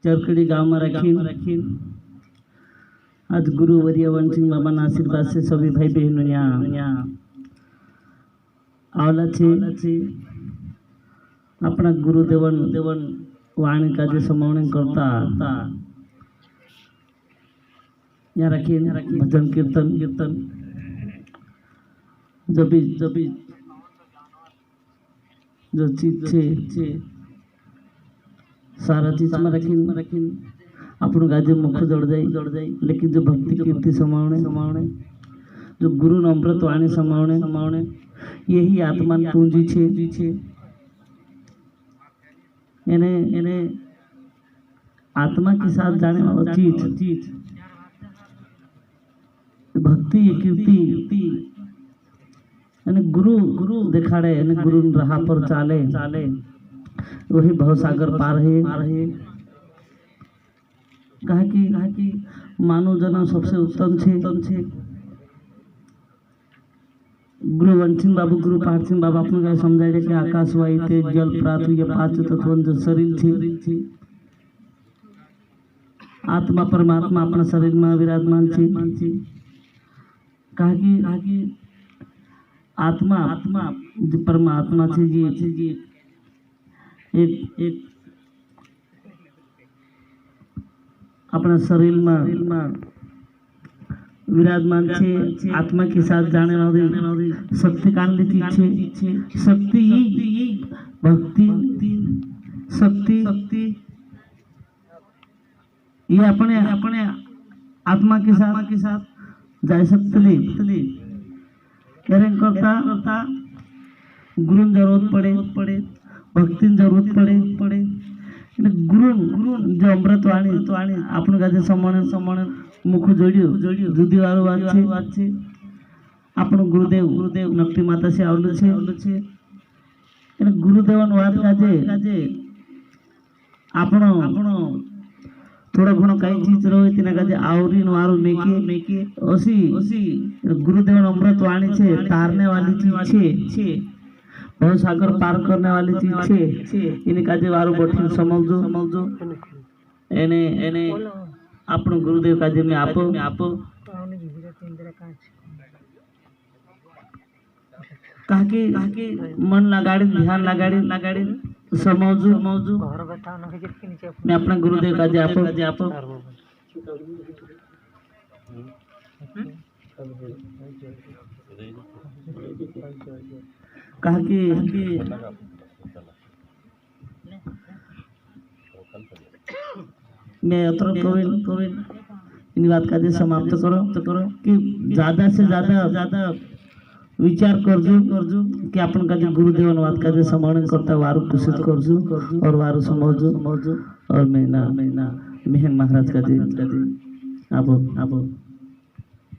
चरकड़ी गांव में रखी। आज गुरु वर्य वंशिंग बाबा ना आशीर्वाद से सभी भाई बहनों यहाँ आवला छे। अपना गुरुदेवन वाणी का जो समावण करता यहाँ रखी भजन कीर्तन जब भी जो चीज छे सारा चीज में रखी अपन गाजे मुख जोड़ जाए। लेकिन जो भक्ति कीर्ति समावणे जो गुरु अमृत वाणी समावणे यही आत्मा पूंजी छे। इन्हें आत्मा के साथ जाने वाला चीज भक्ति कीर्ति गुरु दिखाड़े गुरु राह पर चाले वही भवसागर पार है। कहा कि मानव जन्म सबसे उत्तम छे। गुरु वंशिंग बाबू गुरु पाठ सिंह बाबा अपने का समझाए कि आकाश वायु तेज जल पृथ्वी ये पांच तत्वों जो शरीर छे आत्मा परमात्मा अपना शरीर में विराजमान छे। कहा कि आत्मा जो परमात्मा छे जी एक अपना शरीर में विराजमान छे। आत्मा के साथ जाने वाली शक्ति कान चीज छे। शक्ति भक्ति शक्ति ये अपने आत्मा के साथ जा सकते करता गुरु जरूरत पड़े भक्ति जरूरत पड़े गुरु जो अमृत वाणी अपन का समावण मुख जोड़ियो जुदी वालो बात छे। अपन गुरुदेव नक्टी माता से आवलू छे। गुरुदेवन वात काजे आपण थोड़ा घणो कई चीज रहे तिना काजे आवरी वारू मेके ओसी गुरुदेवन अमृत वाणी छे तारने वाली चीज छे। बहुत सागर पार करने वाली चीज छे। इन काजे वारू बैठी समझो एने अपन गुरुदेव काजे में आपो कहा कि मन लगाड़ी ध्यान लगाड़ी समझू मैं अपना गुरुदेव काजे आपो कहा कि मैं कोविन इन बात का समाप्त करो कि ज्यादा से ज्यादा विचार करजू कि अपन का जो गुरुदेवन बात का समावण करता वारू कुशित करजू और वारू समझू और मैं ना मेहन महाराज का आपो